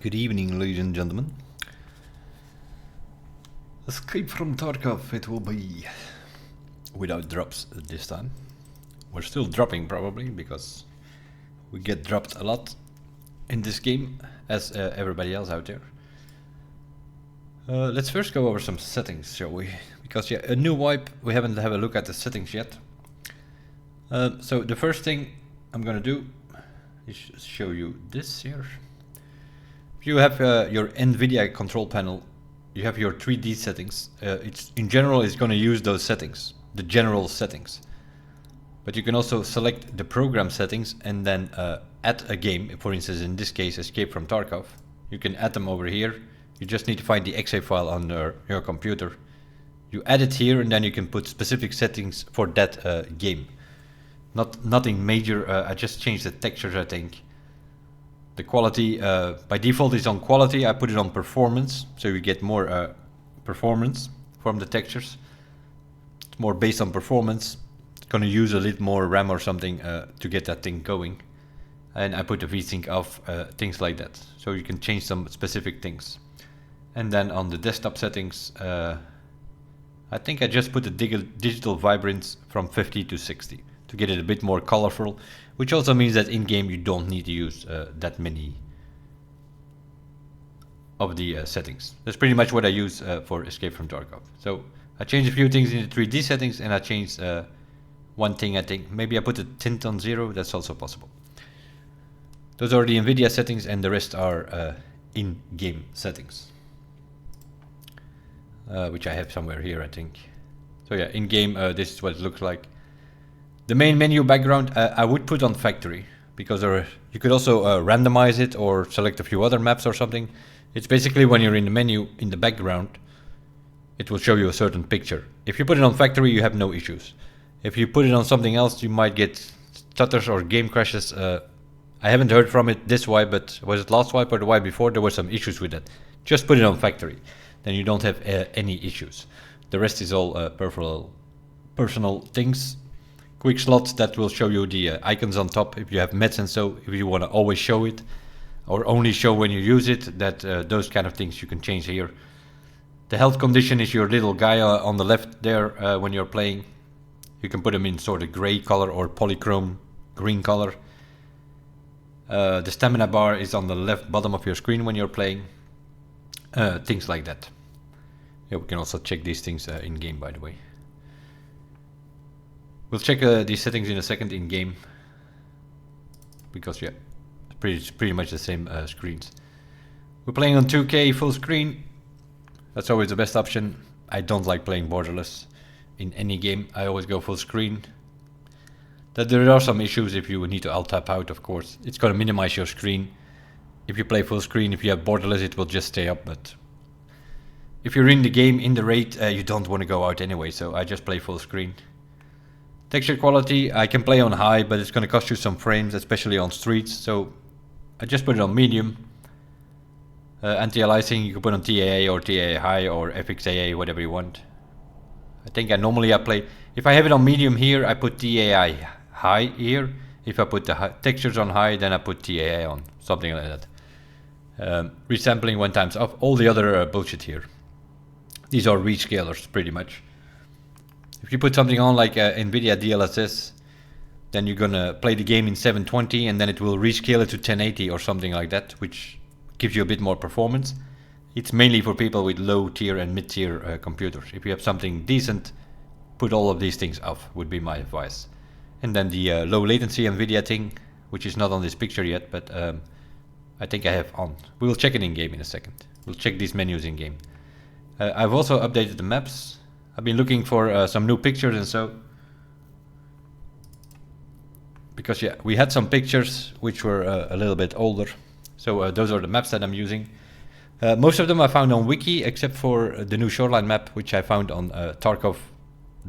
Good evening, ladies and gentlemen. Escape from Tarkov, it will be without drops this time. We're still dropping probably, because we get dropped a lot in this game, as everybody else out there. Let's first go over some settings, shall we? Because yeah, a new wipe, we haven't had a look at the settings yet. So the first thing I'm gonna do is show you this here. If you have your NVIDIA control panel, you have your 3D settings. It's in general, it's going to use those settings, the general settings. But you can also select the program settings and then add a game. For instance, in this case, Escape from Tarkov. You can add them over here. You just need to find the exe file on your computer. You add it here, and then you can put specific settings for that game. Nothing major. I just changed the textures, I think. The quality by default is on quality. I put it on performance, so you get more performance from the textures. It's more based on performance. It's gonna use a little more RAM or something to get that thing going. And I put the VSync off, things like that. So you can change some specific things. And then on the desktop settings, I think I just put the digital vibrance from 50 to 60 to get it a bit more colorful. Which also means that in-game you don't need to use that many of the settings. That's pretty much what I use for Escape from Tarkov. So I changed a few things in the 3D settings, and I changed one thing, I think. Maybe I put the tint on 0, that's also possible. Those are the NVIDIA settings, and the rest are in-game settings. Which I have somewhere here, I think. So yeah, in-game, this is what it looks like. The main menu background I would put on factory, because you could also randomize it or select a few other maps or something. It's basically when you're in the menu in the background, it will show you a certain picture. If you put it on factory, you have no issues. If you put it on something else, you might get stutters or game crashes. I haven't heard from it this wipe, but was it last wipe or the wipe before? There were some issues with that. Just put it on factory, then you don't have any issues. The rest is all personal things. Quick slots that will show you the icons on top if you have meds, and so if you want to always show it or only show when you use it, that those kind of things you can change here. The health condition is your little guy on the left there when you're playing. You can put them in sort of gray color or polychrome green color. The stamina bar is on the left bottom of your screen when you're playing. Things like that. Yeah, we can also check these things in game, by the way. We'll check these settings in a second in game, because yeah, it's pretty much the same screens. We're playing on 2K full screen. That's always the best option. I don't like playing borderless in any game. I always go full screen. That there are some issues if you need to alt tab out, of course. It's going to minimize your screen. If you play full screen, if you have borderless, it will just stay up. But if you're in the game, in the raid, you don't want to go out anyway. So I just play full screen. Texture quality, I can play on high, but it's going to cost you some frames, especially on streets, so I just put it on medium. Anti-aliasing, you can put on TAA or TAA high or FXAA, whatever you want. I think normally I play, if I have it on medium here, I put TAA high here. If I put the textures on high, then I put TAA on, something like that. Resampling 1 times off, all the other bullshit here. These are rescalers, pretty much. If you put something on like NVIDIA DLSS, then you're gonna play the game in 720, and then it will rescale it to 1080 or something like that, which gives you a bit more performance. It's mainly for people with low tier and mid tier computers. If you have something decent, put all of these things off, would be my advice. And then the low latency NVIDIA thing, which is not on this picture yet, but I think I have on. We'll check it in game in a second. We'll check these menus in game. I've also updated the maps. I've been looking for some new pictures, and so, because yeah, we had some pictures which were a little bit older, so those are the maps that I'm using. Most of them I found on Wiki, except for the new shoreline map, which I found on Tarkov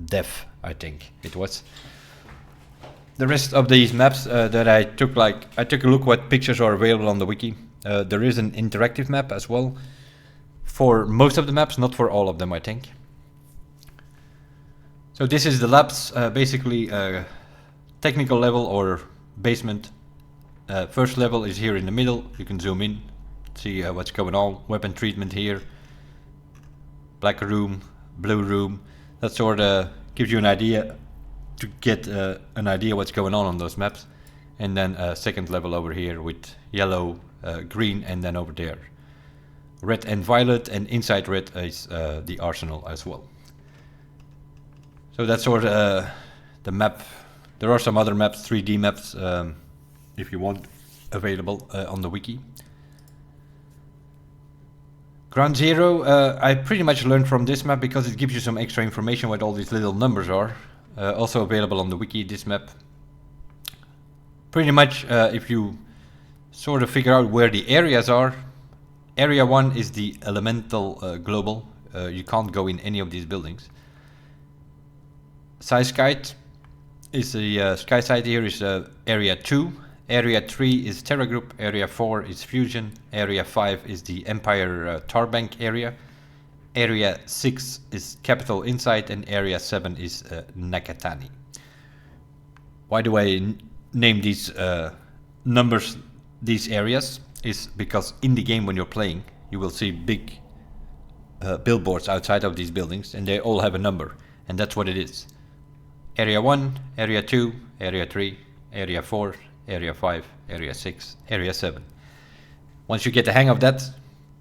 Dev, I think it was. The rest of these maps that I took a look what pictures are available on the Wiki. There is an interactive map as well for most of the maps, not for all of them, I think. So this is the labs, basically technical level or basement. First level is here in the middle. You can zoom in. see what's going on. Weapon treatment here. Black room, blue room. That sort of gives you an idea to get an idea what's going on those maps. And then a second level over here with yellow, green, and then over there red and violet, and inside red is the arsenal as well. So that's sort of the map. There are some other maps, 3D maps, if you want, available on the wiki. Ground Zero, I pretty much learned from this map because it gives you some extra information what all these little numbers are. Also available on the wiki, this map. Pretty much, if you sort of figure out where the areas are, Area 1 is the elemental global. You can't go in any of these buildings. Size Kite is the sky side here is Area 2. Area 3 is Terra Group. Area 4 is Fusion. Area 5 is the Empire Tarbank area. Area 6 is Capital Insight, and Area 7 is Nakatani. Why do I name these numbers, these areas? Is because in the game when you're playing, you will see big billboards outside of these buildings, and they all have a number, and that's what it is. Area 1, Area 2, Area 3, Area 4, Area 5, Area 6, Area 7. Once you get the hang of that,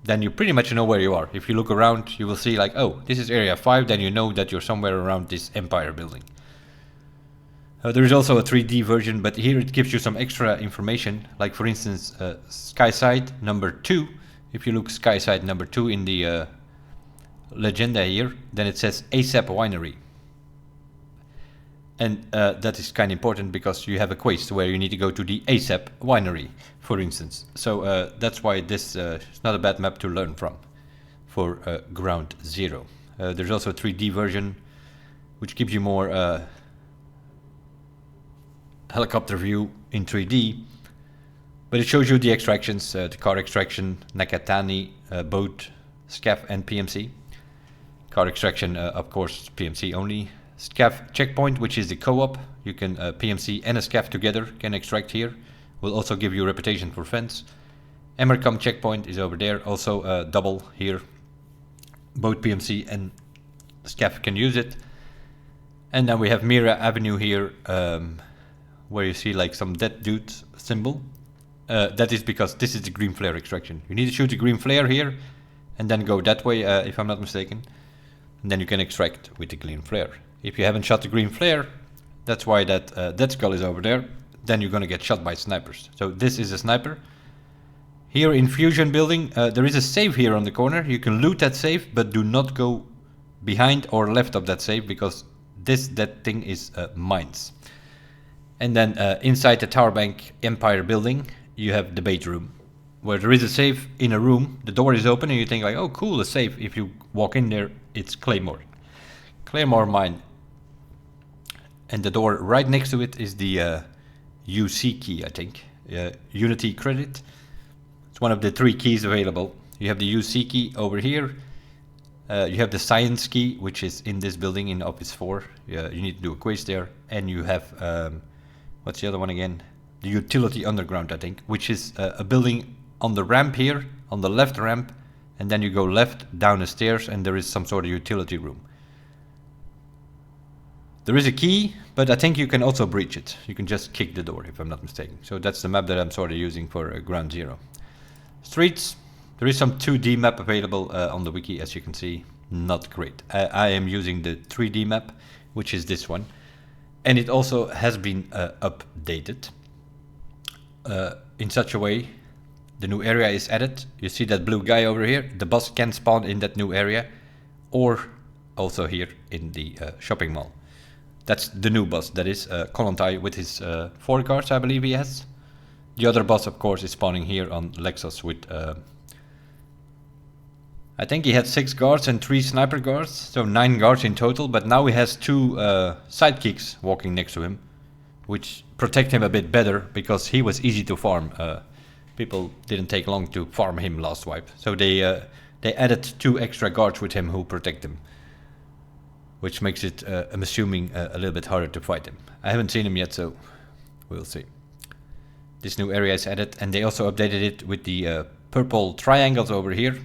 then you pretty much know where you are. If you look around, you will see like, oh, this is Area 5, then you know that you're somewhere around this Empire building. There is also a 3D version, but here it gives you some extra information, like for instance Skyside number 2. If you look Skyside number 2 in the legenda here, then it says ASAP Winery. And that is kind of important because you have a quest where you need to go to the ASAP Winery, for instance. So that's why this is not a bad map to learn from for Ground Zero. There's also a 3D version which gives you more helicopter view in 3D, but it shows you the extractions, the car extraction, Nakatani, boat, SCAF and PMC. Car extraction, of course, PMC only. SCAF checkpoint, which is the co-op. You can PMC and a SCAF together can extract here. Will also give you reputation for fence. Emercom checkpoint is over there, also double here. Both PMC and SCAF can use it. And then we have Mira Avenue here, where you see like some dead dude symbol. That is because this is the green flare extraction. You need to shoot the green flare here and then go that way, if I'm not mistaken. And then you can extract with the green flare. If you haven't shot the green flare, that's why that skull is over there. Then you're gonna get shot by snipers. So this is a sniper. Here in Fusion building, there is a safe here on the corner. You can loot that safe, but do not go behind or left of that safe because that thing is mines. And then inside the Tower Bank Empire building, you have the bait room, where there is a safe in a room. The door is open and you think like, oh cool, a safe. If you walk in there, it's Claymore. Claymore mine. And the door right next to it is the UC key, I think. Unity credit. It's one of the 3 keys available. You have the UC key over here. You have the science key, which is in this building in Office 4. You need to do a quest there. And you have... what's the other one again? The utility underground, I think, which is a building on the ramp here, on the left ramp, and then you go left down the stairs and there is some sort of utility room. There is a key, but I think you can also breach it. You can just kick the door, if I'm not mistaken. So that's the map that I'm sort of using for Ground Zero. Streets, there is some 2D map available on the wiki, as you can see. Not great. I am using the 3D map, which is this one. And it also has been updated in such a way. The new area is added. You see that blue guy over here? The boss can spawn in that new area, or also here in the shopping mall. That's the new boss. That is Kolontai with his 4 guards, I believe he has. The other boss, of course, is spawning here on Lexus with... I think he had 6 guards and 3 sniper guards, so 9 guards in total, but now he has 2 sidekicks walking next to him, which protect him a bit better, because he was easy to farm. People didn't take long to farm him last wipe, so they added 2 extra guards with him who protect him, which makes it, I'm assuming, a little bit harder to fight him. I haven't seen him yet, so we'll see. This new area is added, and they also updated it with the purple triangles over here,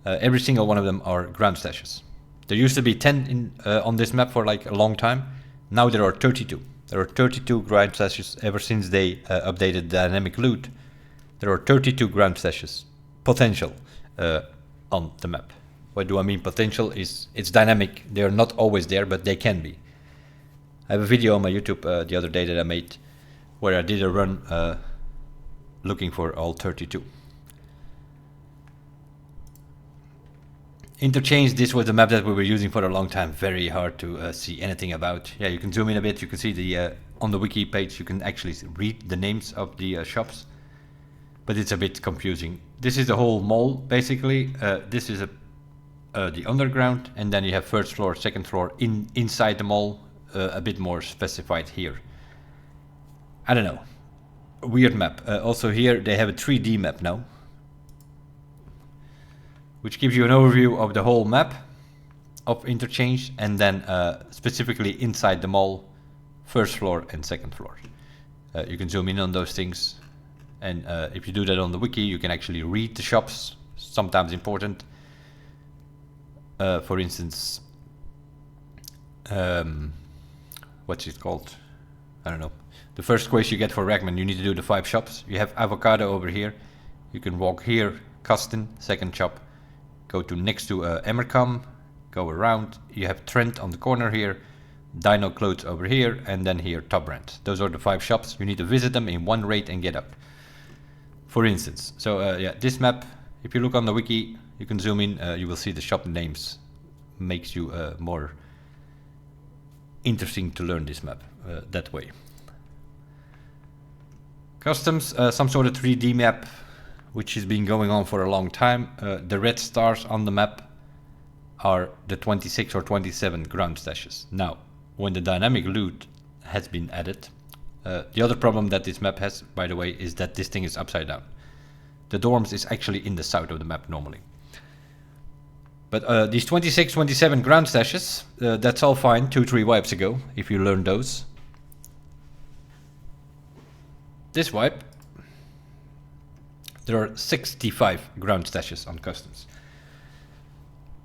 every single one of them are ground stashes. There used to be 10 on this map for like a long time. Now there are 32. There are 32 ground stashes ever since they updated dynamic loot. There are 32 ground stashes potential on the map. What do I mean potential is it's dynamic. They are not always there, but they can be. I have a video on my YouTube the other day that I made where I did a run looking for all 32. Interchange, this was the map that we were using for a long time. Very hard to see anything about. Yeah, you can zoom in a bit. You can see the on the wiki page, you can actually read the names of the shops. But it's a bit confusing. This is the whole mall, basically. This is the underground, and then you have first floor, second floor inside the mall, a bit more specified here. I don't know. A weird map. Also here they have a 3D map now, which gives you an overview of the whole map of Interchange, and then specifically inside the mall, first floor and second floor. You can zoom in on those things, and if you do that on the wiki, you can actually read the shops, sometimes important. For instance, what's it called? I don't know. The first quiz you get for Ragman, you need to do the 5 shops. You have Avocado over here. You can walk here, Custon, second shop. Go to next to Emercom, go around. You have Trent on the corner here, Dino Clothes over here, and then here Top Brand. Those are the 5 shops. You need to visit them in one raid and get up. For instance, so yeah, this map, if you look on the wiki, you can zoom in, you will see the shop names. Makes you more interesting to learn this map that way. Customs, some sort of 3D map, which has been going on for a long time. The red stars on the map are the 26 or 27 ground stashes. Now, when the dynamic loot has been added, the other problem that this map has, by the way, is that this thing is upside down. The dorms is actually in the south of the map normally. But these 26, 27 ground stashes, that's all fine 2-3 wipes ago, if you learn those. This wipe, there are 65 ground stashes on customs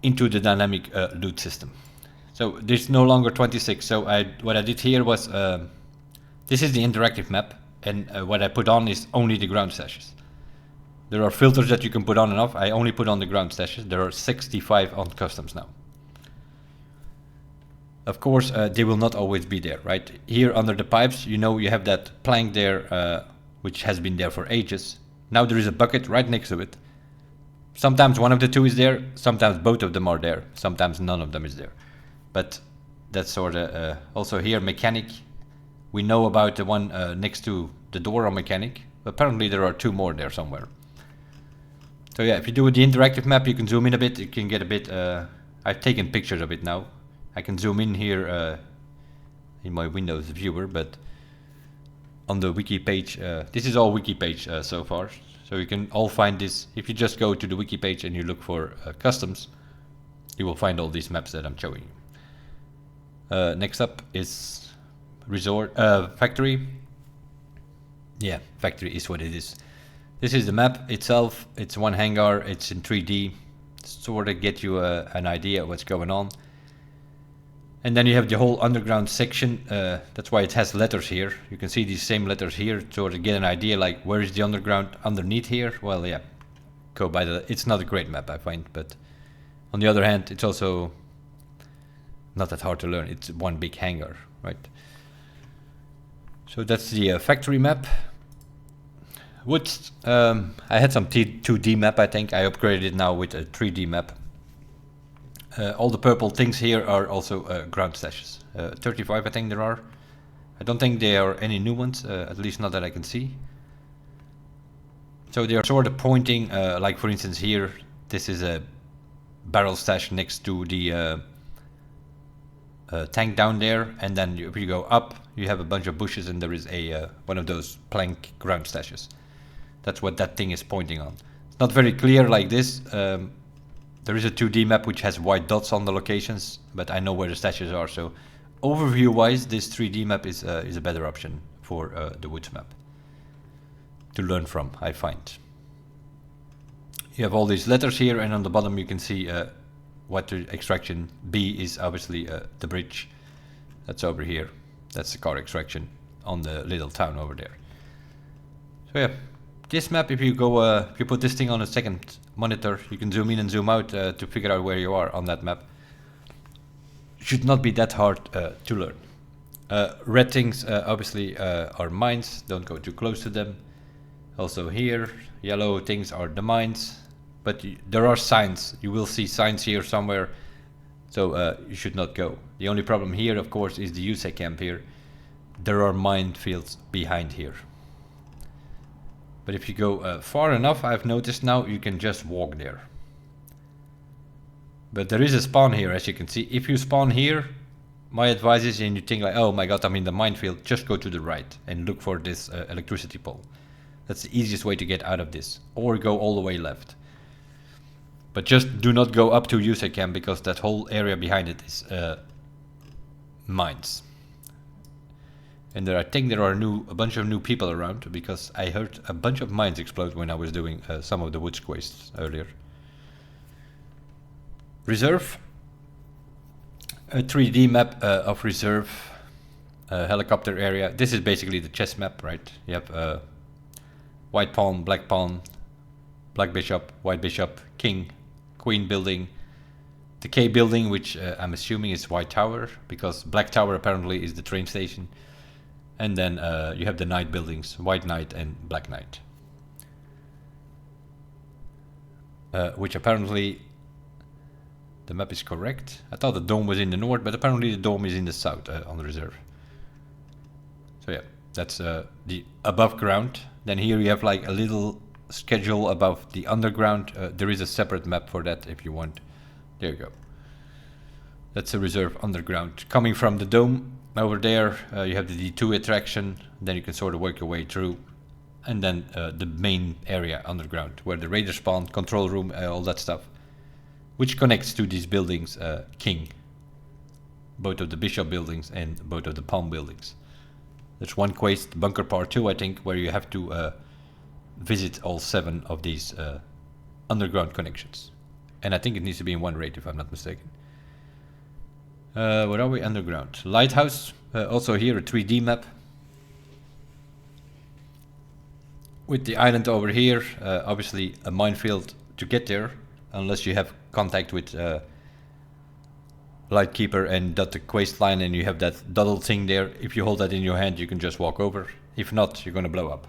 into the dynamic loot system. So there's no longer 26. So what I did here was, this is the interactive map, and what I put on is only the ground stashes. There are filters that you can put on and off. I only put on the ground stashes. There are 65 on customs now. Of course, they will not always be there, right? Here under the pipes, you know, you have that plank there, which has been there for ages. Now there is a bucket right next to it. Sometimes one of the two is there, sometimes both of them are there, sometimes none of them is there. But that's sort of, also here, mechanic. We know about the one next to the door on mechanic. Apparently there are 2 more there somewhere. So yeah, if you do the interactive map, you can zoom in a bit, you can get a bit, I've taken pictures of it now. I can zoom in here in my Windows viewer, but on the wiki page, this is all wiki page so far. So you can all find this. If you just go to the wiki page and you look for customs, you will find all these maps that I'm showing you. Next up is resort, factory. Yeah, factory is what it is. This is the map itself. It's one hangar, it's in 3D, sort of get you an idea of what's going on. And then you have the whole underground section. That's why it has letters here. You can see these same letters here to sort of get an idea, like where is the underground underneath here. Well, yeah, go by the. It's not a great map, I find, but on the other hand, it's also not that hard to learn. It's one big hangar, right? So that's the factory map. Woods. I had some 2D map. I think I upgraded it now with a 3D map. All the purple things here are also ground stashes. 35 I think there are. I don't think there are any new ones, at least not that I can see. So they are sort of pointing, like for instance here, this is a barrel stash next to the tank down there, and then if you go up, you have a bunch of bushes and there is a one of those plank ground stashes. That's what that thing is pointing on. It's not very clear like this. There is a 2D map which has white dots on the locations, but I know where the stashes are, so overview-wise, this 3D map is a better option for the woods map to learn from, I find. You have all these letters here, and on the bottom you can see what the extraction B is. Obviously the bridge. That's over here. That's the car extraction on the little town over there. So yeah, this map, if you go, if you put this thing on a second monitor, you can zoom in and zoom out to figure out where you are on that map. Should not be that hard to learn. Red things obviously are mines, don't go too close to them. Also here, yellow things are the mines, but there are signs. You will see signs here somewhere, so you should not go. The only problem here, of course, is the USAC camp here. There are minefields behind here. But if you go far enough, I've noticed now, you can just walk there. But there is a spawn here, as you can see. If you spawn here, my advice is, and you think like, oh my god, I'm in the minefield, just go to the right and look for this electricity pole. That's the easiest way to get out of this. Or go all the way left. But just do not go up to USAC camp, because that whole area behind it is mines. And there, I think there are a bunch of new people around, because I heard a bunch of mines explode when I was doing some of the woods quests earlier. Reserve. A 3D map of reserve. Helicopter area. This is basically the chess map, right? You have white pawn, black bishop, white bishop, king, queen building, the K building, which I'm assuming is white tower, because black tower apparently is the train station. And then you have the knight buildings, white knight and black knight. Which apparently the map is correct. I thought the dome was in the north, but apparently the dome is in the south on the reserve. So yeah, that's the above ground. Then here you have like a little schedule above the underground. There is a separate map for that if you want. There you go. That's a reserve underground. Coming from the dome over there, you have the D2 attraction. Then you can sort of work your way through. And then the main area underground, where the raider spawn, control room, all that stuff. Which connects to these buildings, king. Both of the bishop buildings and both of the pawn buildings. There's one quest, bunker part 2, I think, where you have to visit all 7 of these underground connections. And I think it needs to be in one raid, if I'm not mistaken. Where are we? Underground. Lighthouse. Also here a 3D map. With the island over here. Obviously a minefield to get there. Unless you have contact with Lightkeeper and dot the quest line and you have that dotted thing there. If you hold that in your hand, you can just walk over. If not, you're gonna blow up.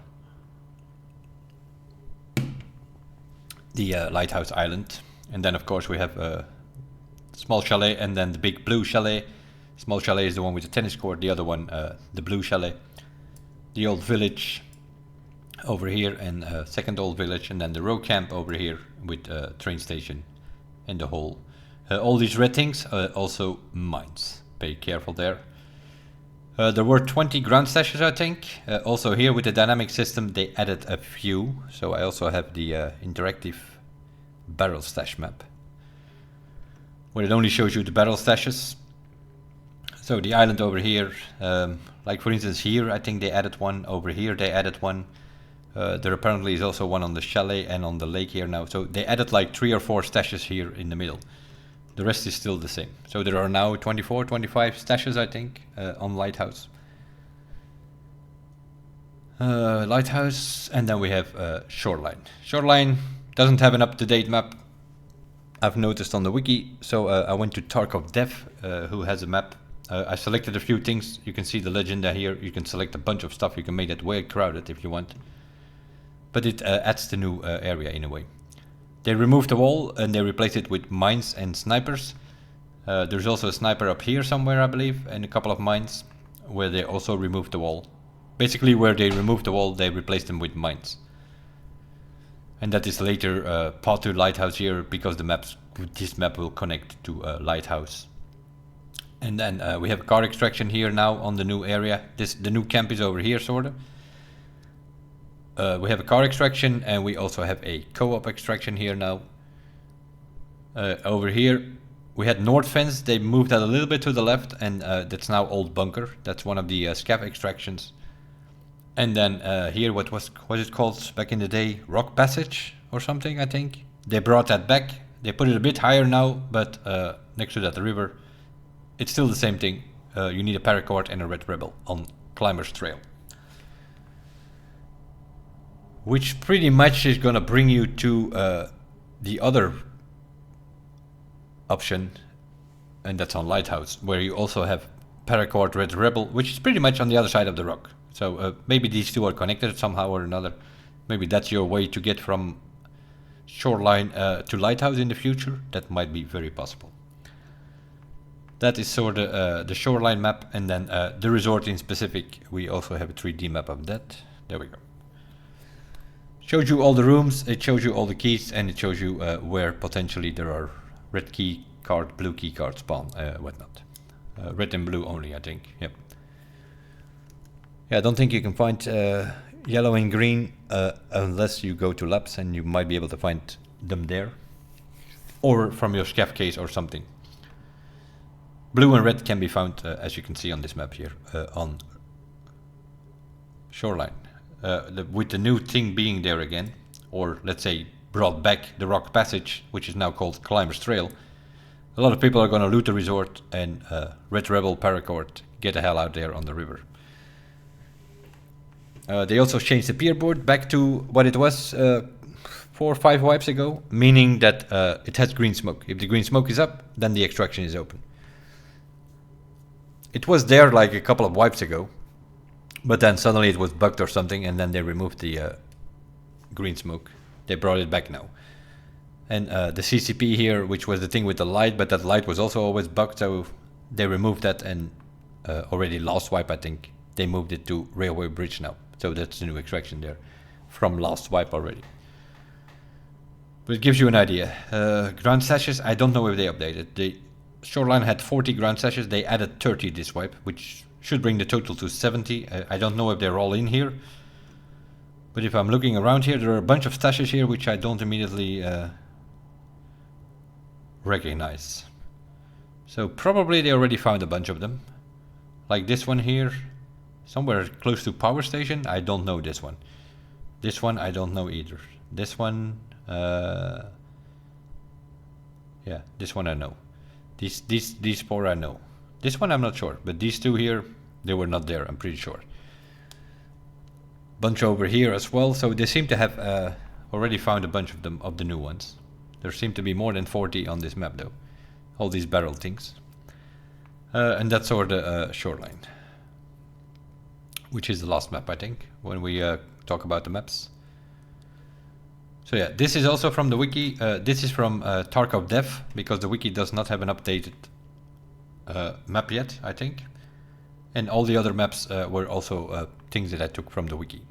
The lighthouse island. And then of course we have a small chalet and then the big blue chalet. Small chalet is the one with the tennis court, the other one the blue chalet. The old village over here and second old village, and then the row camp over here with train station and the whole. All these red things also mines. Be careful there. There were 20 ground stashes, I think. Also here with the dynamic system they added a few. So I also have the interactive barrel stash map, where it only shows you the barrel stashes. So the island over here, like for instance here, I think they added one. Over here they added one. There apparently is also one on the chalet and on the lake here now. So they added like 3 or 4 stashes here in the middle. The rest is still the same. So there are now 24, 25 stashes, I think, on Lighthouse. Lighthouse, and then we have Shoreline. Shoreline doesn't have an up-to-date map, I've noticed on the wiki. So I went to Tarkov Dev, who has a map. I selected a few things. You can see the legend here. You can select a bunch of stuff. You can make that way crowded if you want. But it adds the new area in a way. They removed the wall and they replaced it with mines and snipers. There's also a sniper up here somewhere, I believe, and a couple of mines where they also removed the wall. Basically where they removed the wall, they replaced them with mines. And that is later path to Lighthouse here, because this map will connect to Lighthouse. And then we have car extraction here now on the new area. The new camp is over here, sort of. We have a car extraction and we also have a co-op extraction here now. Over here we had North Fence. They moved that a little bit to the left, and that's now Old Bunker. That's one of the scav extractions. And then here, what was it called back in the day? Rock Passage or something, I think. They brought that back. They put it a bit higher now, but next to that river, it's still the same thing. You need a paracord and a red rebel on Climber's Trail, which pretty much is gonna bring you to the other option, and that's on Lighthouse, where you also have paracord red rebel, which is pretty much on the other side of the rock. So maybe these two are connected somehow or another. Maybe that's your way to get from Shoreline to Lighthouse in the future. That might be very possible. That is sort of the Shoreline map, and then the resort in specific, we also have a 3D map of that. There we go. Shows you all the rooms, it shows you all the keys, and it shows you where potentially there are red key card, blue key card spawn, whatnot. Red and blue only, I think. Yep. Yeah, I don't think you can find yellow and green unless you go to labs, and you might be able to find them there, or from your scav case or something. Blue and red can be found, as you can see on this map here, on Shoreline. With the new thing being there again, or let's say brought back the rock passage, which is now called Climber's Trail, a lot of people are going to loot the resort and red rebel paracord, get the hell out there on the river. They also changed the pier board back to what it was 4 or 5 wipes ago, meaning that it has green smoke. If the green smoke is up, then the extraction is open. It was there like a couple of wipes ago, but then suddenly it was bugged or something, and then they removed the green smoke. They brought it back now. And the CCP here, which was the thing with the light, but that light was also always bugged, so they removed that, and already last wipe I think, they moved it to Railway Bridge now. So that's the new extraction there, from last wipe already. But it gives you an idea. Ground stashes, I don't know if they updated. The Shoreline had 40 ground stashes, they added 30 this wipe, which should bring the total to 70. I don't know if they're all in here. But if I'm looking around here, there are a bunch of stashes here which I don't immediately recognize. So probably they already found a bunch of them. Like this one here, somewhere close to power station. I don't know this one. This one I don't know either. This one, yeah, this one I know. These 4 I know. This one I'm not sure, but these 2 here, they were not there, I'm pretty sure. Bunch over here as well, so they seem to have already found a bunch of them, of the new ones. There seem to be more than 40 on this map though. All these barrel things. And that's sort of Shoreline, which is the last map I think, when we talk about the maps. So yeah, this is also from the wiki. This is from Tarkov Dev, because the wiki does not have an updated map yet, I think. And all the other maps were also things that I took from the wiki.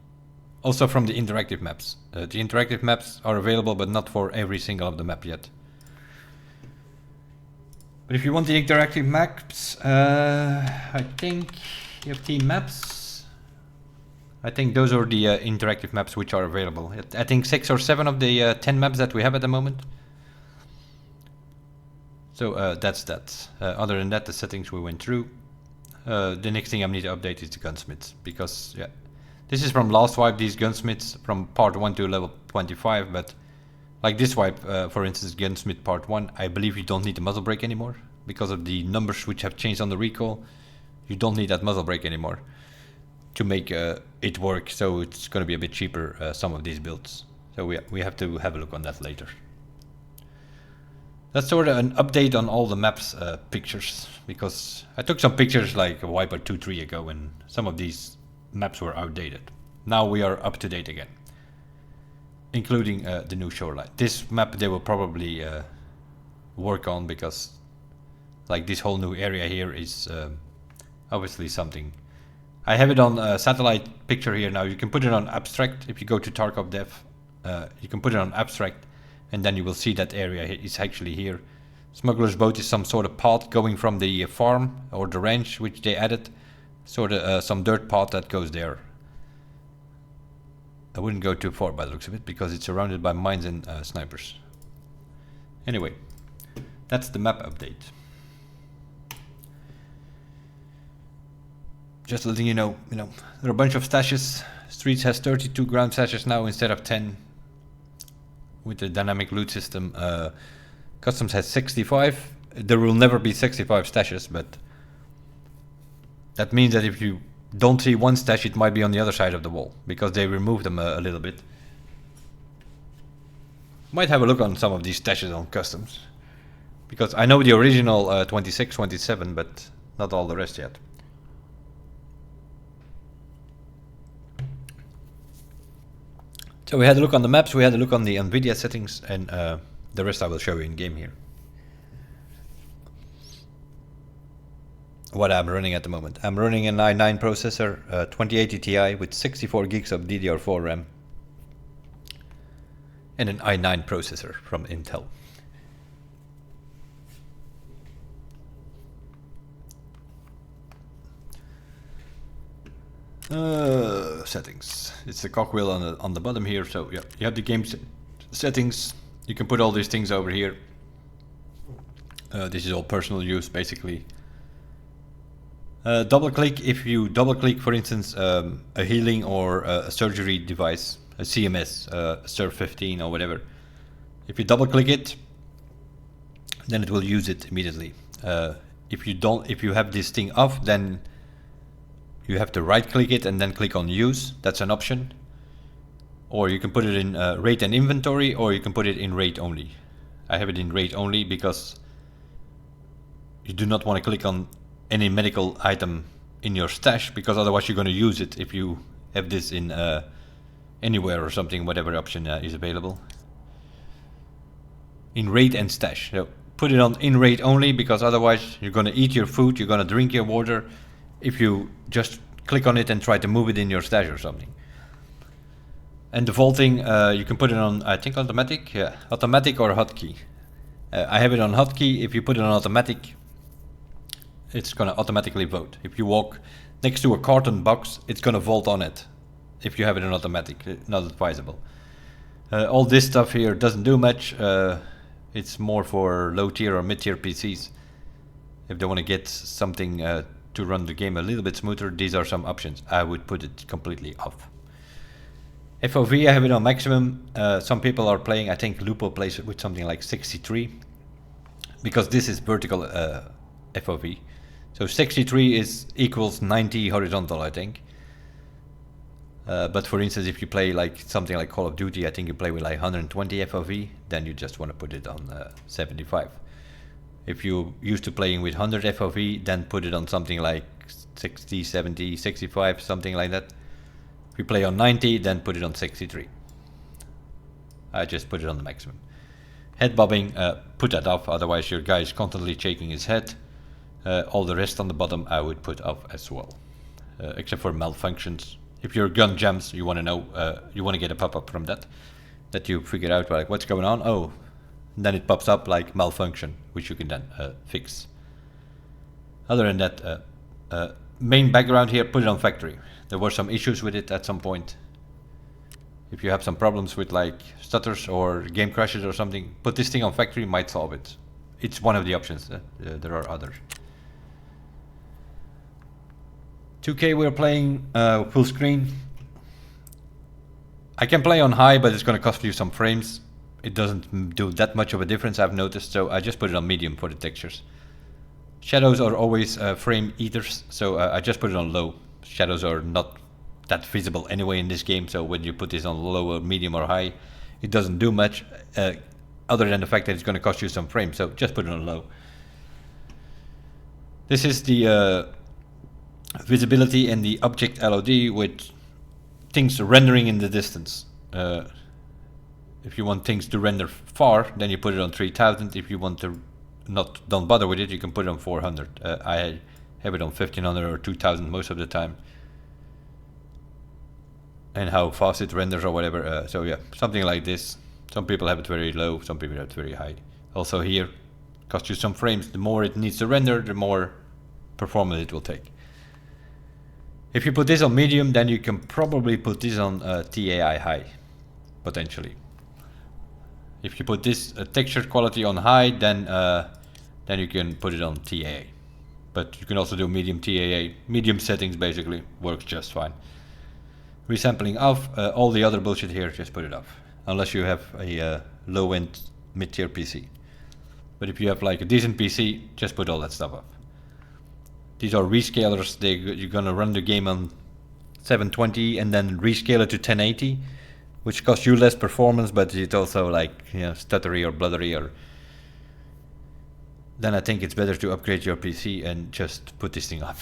Also from the interactive maps. The interactive maps are available, but not for every single of the map yet. But if you want the interactive maps, I think EFT maps. I think those are the interactive maps which are available. I think 6 or 7 of the 10 maps that we have at the moment. So that's that. Other than that, the settings we went through. The next thing I need to update is the gunsmiths, because yeah, this is from last wipe, these gunsmiths from part 1 to level 25, but like this wipe, for instance, gunsmith part 1, I believe you don't need the muzzle brake anymore, because of the numbers which have changed on the recall. You don't need that muzzle brake anymore to make it work, so it's going to be a bit cheaper, some of these builds. So we have to have a look on that later. That's sort of an update on all the maps pictures, because I took some pictures like a wipe or 2-3 ago, and some of these maps were outdated. Now we are up to date again, including the new Shoreline. This map they will probably work on, because like this whole new area here is obviously something. I have it on satellite picture here now. You can put it on abstract. If you go to Tarkov Dev, you can put it on abstract, and then you will see that area is actually here. Smuggler's Boat is some sort of path going from the farm or the ranch which they added. Sort of some dirt path that goes there. I wouldn't go too far by the looks of it, because it's surrounded by mines and snipers. Anyway, that's the map update. Just letting you know, there are a bunch of stashes. Streets has 32 ground stashes now instead of 10. with the dynamic loot system. Customs has 65. There will never be 65 stashes, but that means that if you don't see one stash, it might be on the other side of the wall, because they removed them a little bit. Might have a look on some of these stashes on customs, because I know the original 26, 27, but not all the rest yet. So we had a look on the maps, we had a look on the NVIDIA settings, and the rest I will show you in game here. What I'm running at the moment. I'm running an i9 processor, 2080 Ti with 64 gigs of DDR4 RAM. And an i9 processor from Intel. Settings. It's the cogwheel on the bottom here. So yeah, you have the game settings. You can put all these things over here. This is all personal use, basically. Double click if you double click, for instance, a healing or a surgery device, a CMS, Surf 15 or whatever. If you double click it, then it will use it immediately. If you have this thing off, then you have to right click it and then click on use. That's an option. Or you can put it in rate and inventory, or you can put it in rate only. I have it in rate only because you do not want to click on any medical item in your stash, because otherwise you're going to use it if you have this in anywhere or something, whatever option is available. In rate and stash. So put it on in rate only, because otherwise you're going to eat your food, you're going to drink your water if you just click on it and try to move it in your stash or something. And defaulting, you can put it on, I think, automatic. Yeah, automatic or hotkey. I have it on hotkey. If you put it on automatic, it's gonna automatically vote. If you walk next to a carton box, it's gonna vault on it. If you have it on automatic, not advisable. All this stuff here doesn't do much. It's more for low tier or mid tier PCs. If they want to get something to run the game a little bit smoother, these are some options. I would put it completely off. FOV, I have it on maximum. Some people are playing, I think Lupo plays it with something like 63, because this is vertical FOV. So 63 equals 90 horizontal, I think. But for instance, if you play like something like Call of Duty, I think you play with like 120 FOV, then you just want to put it on 75. If you're used to playing with 100 FOV, then put it on something like 60, 70, 65, something like that. If you play on 90, then put it on 63. I just put it on the maximum. Head bobbing, put that off, otherwise your guy is constantly shaking his head. All the rest on the bottom I would put off as well, except for malfunctions. If your gun jams, you want to know, you want to get a pop-up from that you figure out like what's going on. Oh, and then it pops up like malfunction, which you can then fix. Other than that, main background here, put it on factory. There were some issues with it at some point. If you have some problems with like stutters or game crashes or something, put this thing on factory, might solve it. It's one of the options. There are others. 2K we're playing full screen. I can play on high, but it's going to cost you some frames. It doesn't do that much of a difference, I've noticed, so I just put it on medium for the textures. Shadows are always frame eaters, so I just put it on low. Shadows are not that visible anyway in this game, so when you put this on low or medium or high, it doesn't do much, other than the fact that it's going to cost you some frames, so just put it on low. This is the visibility and the object LOD with things rendering in the distance. If you want things to render far, then you put it on 3000. If you want to don't bother with it, you can put it on 400. I have it on 1500 or 2000 most of the time. And how fast it renders or whatever. So yeah, something like this. Some people have it very low, some people have it very high. Also here, costs you some frames. The more it needs to render, the more performance it will take. If you put this on medium, then you can probably put this on TAI high, potentially. If you put this texture quality on high, then you can put it on TAA. But you can also do medium TAA. Medium settings basically works just fine. Resampling off, all the other bullshit here, just put it off. unless you have a low-end mid-tier PC. But if you have like a decent PC, just put all that stuff up. These are rescalers. You're gonna run the game on 720 and then rescale it to 1080, which costs you less performance, but it's also like, you know, stuttery or bluddery, or then I think it's better to upgrade your PC and just put this thing up.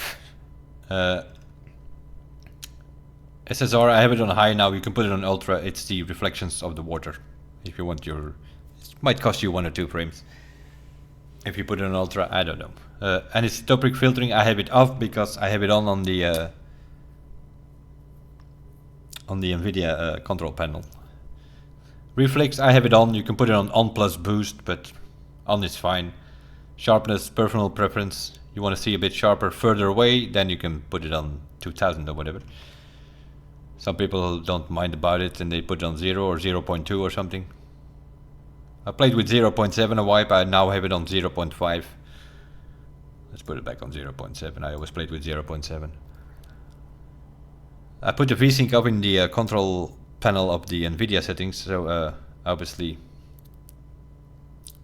SSR, I have it on high now. You can put it on ultra. It's the reflections of the water. If you want your, it might cost you 1 or 2 frames. If you put it on ultra, I don't know. And it's topic filtering. I have it off because I have it on the NVIDIA control panel. Reflex, I have it on. You can put it on plus boost, but on is fine. Sharpness, personal preference. You want to see a bit sharper further away, then you can put it on 2000 or whatever. Some people don't mind about it and they put it on 0 or 0.2 or something. I played with 0.7 a wipe, I now have it on 0.5. Let's put it back on 0.7, I always played with 0.7. I put the VSync up in the control panel of the NVIDIA settings, so obviously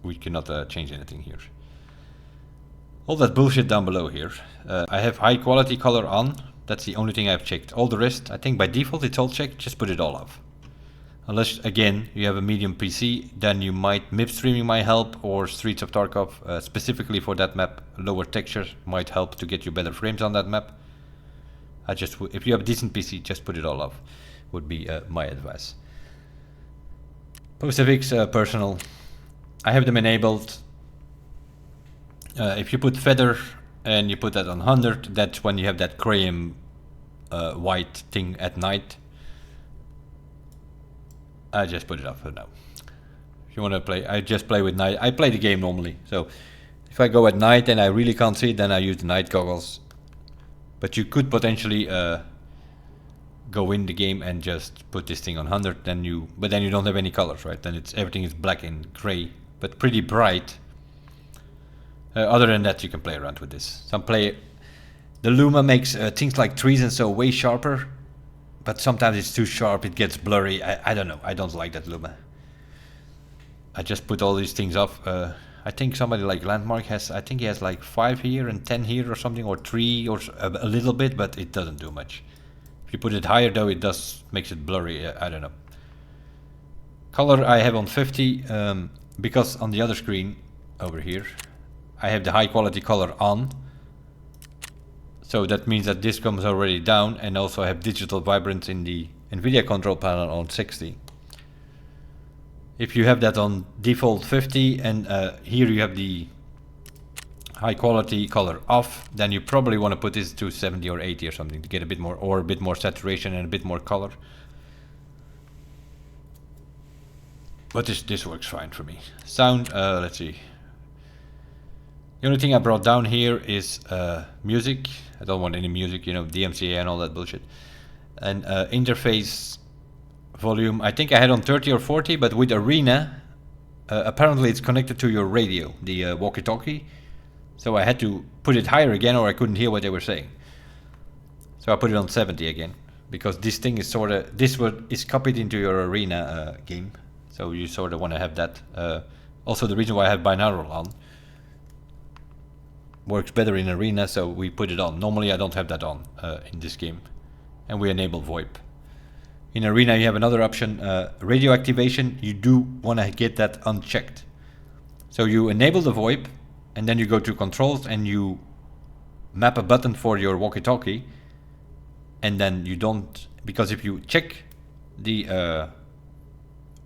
we cannot change anything here. All that bullshit down below here. I have high quality color on. That's the only thing I've checked. All the rest, I think by default it's all checked. Just put it all off. Unless, again, you have a medium PC, then you might, MIP streaming might help, or Streets of Tarkov, specifically for that map, lower texture might help to get you better frames on that map. If you have a decent PC, just put it all off, would be my advice. PostFX personal, I have them enabled. If you put feather and you put that on 100, that's when you have that chrome white thing at night. I just put it up for now. If you want to play, I just play with night. I play the game normally, so if I go at night and I really can't see it, then I use the night goggles. But you could potentially go in the game and just put this thing on 100, but then you don't have any colors, right? Then everything is black and gray, but pretty bright. Other than that, you can play around with this. The Luma makes things like trees and so way sharper, but sometimes it's too sharp, it gets blurry. I don't know, I don't like that Luma. I just put all these things off. I think somebody like Landmark has, I think he has like 5 here and 10 here or something, or 3 or a little bit, but it doesn't do much. If you put it higher though, it makes it blurry. I don't know. Color I have on 50, because on the other screen over here, I have the high quality color on. So that means that this comes already down, and also I have digital vibrance in the NVIDIA control panel on 60. If you have that on default 50 and here you have the high quality color off, then you probably want to put this to 70 or 80 or something to get a bit more saturation and a bit more color. But this works fine for me. Sound, let's see. The only thing I brought down here is music. I don't want any music, you know, DMCA and all that bullshit. And interface volume, I think I had on 30 or 40, but with Arena, apparently it's connected to your radio, the walkie-talkie. So I had to put it higher again, or I couldn't hear what they were saying. So I put it on 70 again, because this thing is is copied into your Arena game. So you sort of want to have that. Also, the reason why I have binaural on works better in Arena, so we put it on. Normally I don't have that on in this game, and we enable VoIP. In Arena you have another option, radio activation. You do want to get that unchecked. So you enable the VoIP, and then you go to controls and you map a button for your walkie-talkie, and then you don't, because if you check the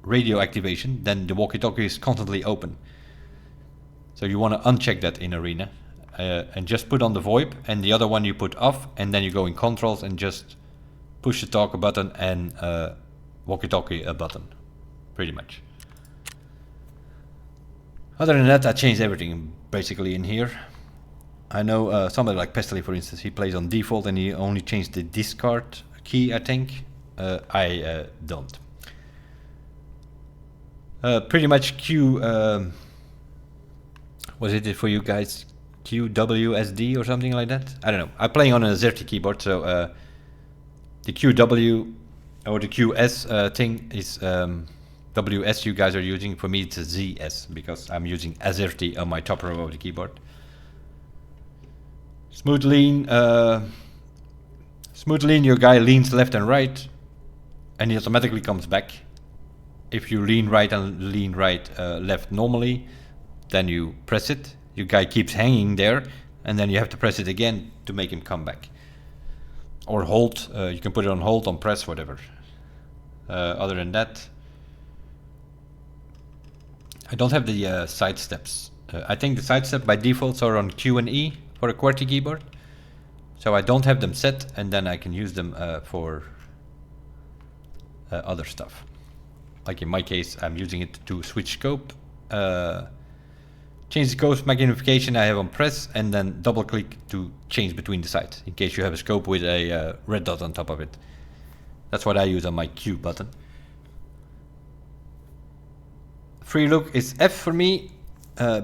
radio activation, then the walkie-talkie is constantly open. So you want to uncheck that in Arena. And just put on the VoIP, and the other one you put off, and then you go in controls and just push the talk button and walkie-talkie a button, pretty much. Other than that, I changed everything basically in here. I know somebody like Pestily, for instance, he plays on default and he only changed the discard key, I think. I don't. Pretty much Q, was it for you guys? QWSD or something like that? I don't know. I'm playing on a ZERTY keyboard, so the QW or the QS thing is the WS you guys are using. For me, it's a ZS because I'm using AZERTY on my top row of the keyboard. Smooth lean. Smooth lean, your guy leans left and right, and he automatically comes back. If you lean right and lean right, left normally, then you press it. Your guy keeps hanging there, and then you have to press it again to make him come back. Or hold. You can put it on hold, on press, whatever. Other than that, I don't have the side steps. I think the side step by default are on Q and E for a QWERTY keyboard. So I don't have them set, and then I can use them for other stuff. Like in my case, I'm using it to switch scope. Change the scope magnification I have on press, and then double click to change between the sides, in case you have a scope with a red dot on top of it. That's what I use on my Q button. Free look is F for me,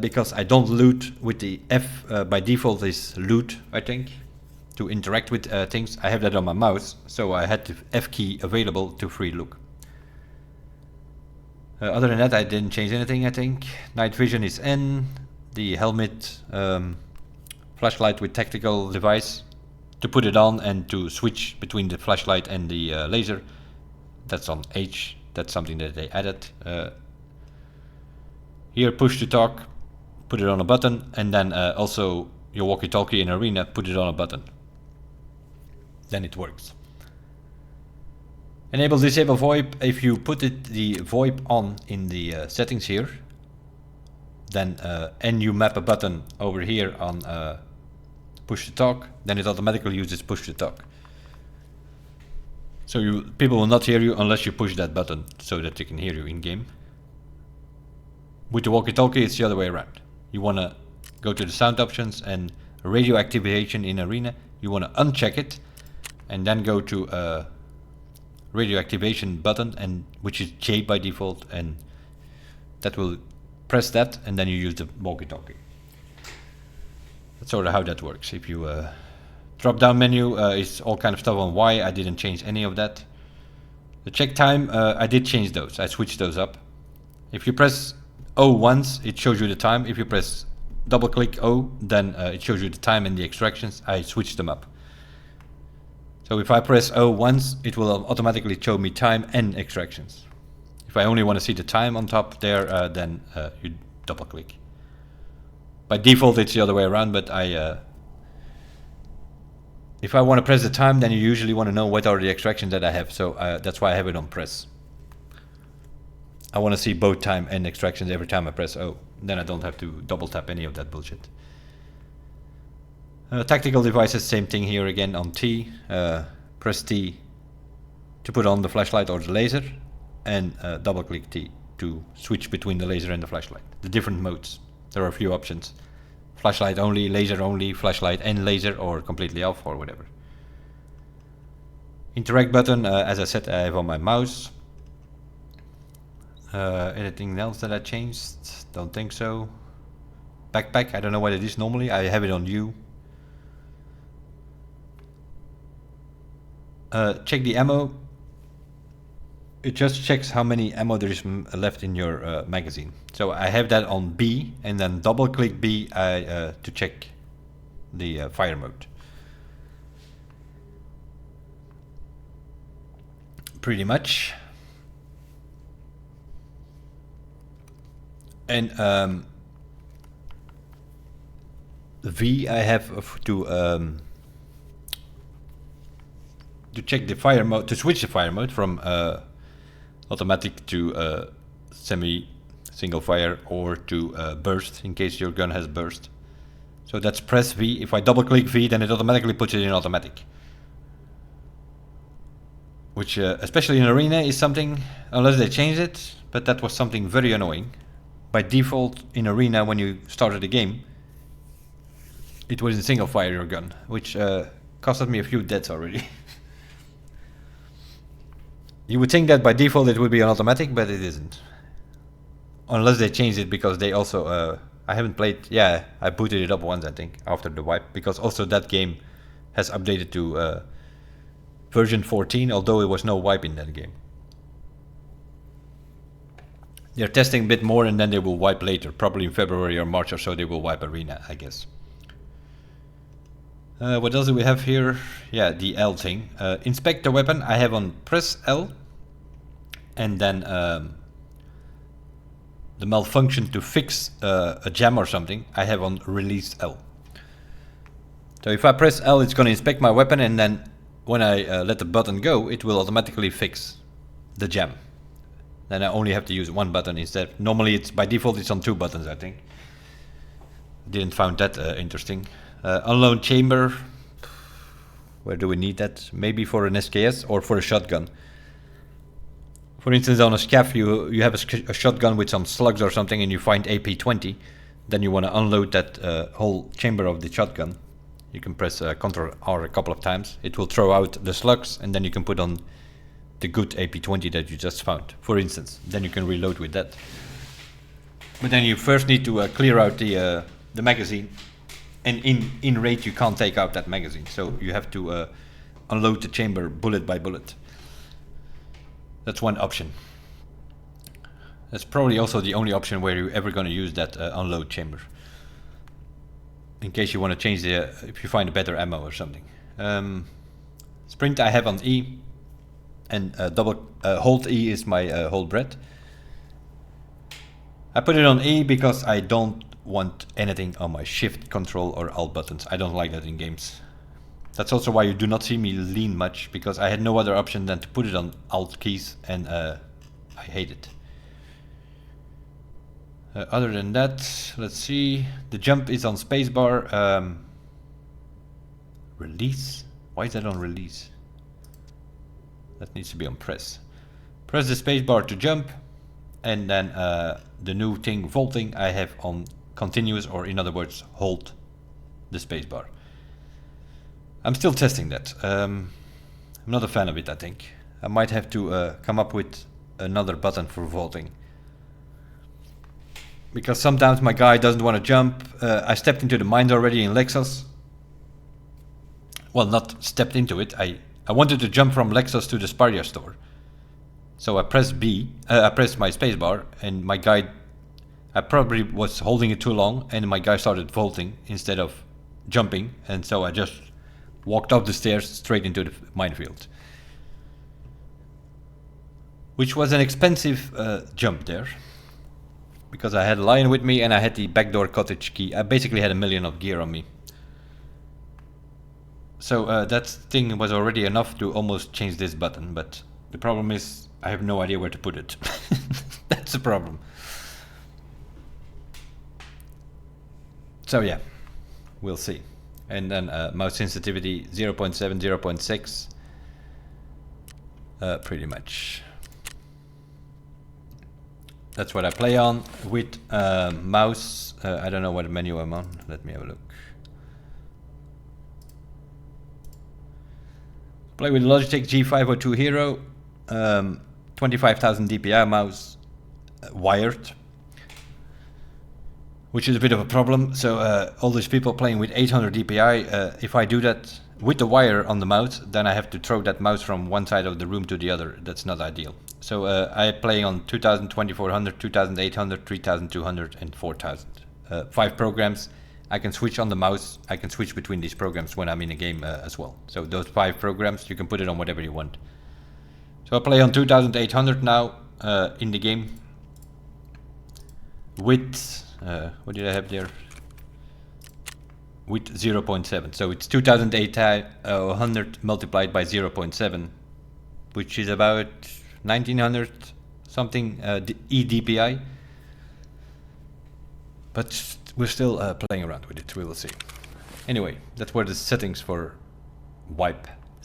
because I don't loot with the F. By default is loot, I think, to interact with things. I have that on my mouse, so I had the F key available to free look. Other than that, I didn't change anything, I think. Night vision is N. The helmet, flashlight with tactical device. To put it on and to switch between the flashlight and the laser, that's on H. That's something that they added. Here, push to talk, put it on a button, and then also your walkie-talkie in arena, put it on a button. Then it works. Enable disable VoIP. If you put the VoIP on in the settings here, then and you map a button over here on push to talk, then it automatically uses push to talk. So people will not hear you unless you push that button so that they can hear you in game. With the walkie-talkie, it's the other way around. You want to go to the sound options and radio activation in arena. You want to uncheck it and then go to radio activation button, and which is J by default, and that will press that, and then you use the walkie-talkie. That's sort of how that works. If you drop down menu is all kind of stuff on Y. I didn't change any of that. The check time, I did change those. I switched those up. If you press O once, it shows you the time. If you press double click O, then it shows you the time and the extractions. I switched them up. So if I press O once, it will automatically show me time and extractions. If I only want to see the time on top there, then you double click. By default it's the other way around, but if I want to press the time, then you usually want to know what are the extractions that I have, so that's why I have it on press. I want to see both time and extractions every time I press O. Then I don't have to double tap any of that bullshit. Tactical devices, same thing here again on T. Press T to put on the flashlight or the laser, and double click T to switch between the laser and the flashlight. The different modes. There are a few options. Flashlight only, laser only, flashlight and laser, or completely off, or whatever. Interact button, as I said, I have on my mouse. Anything else that I changed? Don't think so. Backpack, I don't know what it is normally. I have it on U. Check the ammo. It just checks how many ammo there is left in your magazine. So I have that on B, and then double click B to check the fire mode. Pretty much. And V I have to check the fire mode, to switch the fire mode from automatic to semi single fire, or to burst in case your gun has burst. So that's press V. If I double click V, then it automatically puts it in automatic, which especially in arena is something, unless they change it, but that was something very annoying. By default in arena, when you started the game, it was in single fire your gun, which costed me a few deaths already. You would think that by default it would be on automatic, but it isn't. Unless they changed it, because they also, I haven't played, yeah, I booted it up once I think, after the wipe, because also that game has updated to version 14, although it was no wipe in that game. They're testing a bit more and then they will wipe later. Probably in February or March or so they will wipe Arena, I guess. What else do we have here? Yeah, the L thing. Inspect the weapon. I have on press L. And then the malfunction to fix a jam or something, I have on release L. So if I press L, it's going to inspect my weapon, and then when I let the button go, it will automatically fix the jam. Then I only have to use one button instead. Normally, it's by default it's on 2 buttons, I think. Didn't find that interesting. Unload chamber. Where do we need that? Maybe for an SKS or for a shotgun. For instance, on a scav, you have a shotgun with some slugs or something, and you find AP20. Then you want to unload that whole chamber of the shotgun. You can press Ctrl R a couple of times. It will throw out the slugs, and then you can put on the good AP20 that you just found, for instance. Then you can reload with that. But then you first need to clear out the magazine, and in raid you can't take out that magazine, so you have to unload the chamber bullet by bullet. That's one option. That's probably also the only option where you're ever going to use that unload chamber. In case you want to change the, if you find a better ammo or something. Sprint I have on E, and hold E is my hold breath. I put it on E because I don't want anything on my shift, control or alt buttons. I don't like that in games. That's also why you do not see me lean much, because I had no other option than to put it on alt keys, and I hate it. Other than that, let's see. The jump is on spacebar. Release? Why is that on release? That needs to be on press. Press the spacebar to jump, and then the new thing, vaulting, I have on continuous, or in other words, hold the spacebar. I'm still testing that. I'm not a fan of it, I think. I might have to come up with another button for vaulting. Because sometimes my guy doesn't want to jump. I stepped into the mines already in Lexus. Well, not stepped into it. I wanted to jump from Lexus to the Sparia store. So I pressed B. I pressed my spacebar, and my guy, I probably was holding it too long, and my guy started vaulting instead of jumping, and so I just walked up the stairs straight into the minefield. Which was an expensive jump there. Because I had a lion with me and I had the backdoor cottage key. I basically had 1 million of gear on me. So that thing was already enough to almost change this button, but the problem is I have no idea where to put it. That's the problem. So yeah, we'll see. And then mouse sensitivity 0.7, 0.6. Pretty much. That's what I play on with mouse. I don't know what menu I'm on. Let me have a look. Play with Logitech G502 Hero. 25,000 DPI mouse, wired. Which is a bit of a problem. So all these people playing with 800 DPI, if I do that with the wire on the mouse, then I have to throw that mouse from one side of the room to the other. That's not ideal. So I play on 2000, 2400, 2800, 3200 and 4000. 5 programs. I can switch on the mouse. I can switch between these programs when I'm in a game as well. So those 5 programs, you can put it on whatever you want. So I play on 2800 now in the game. With, what did I have there? With 0.7. So it's 2800 multiplied by 0.7, which is about 1900 something eDPI. But we're still playing around with it, we will see. Anyway, that's where the settings for wipe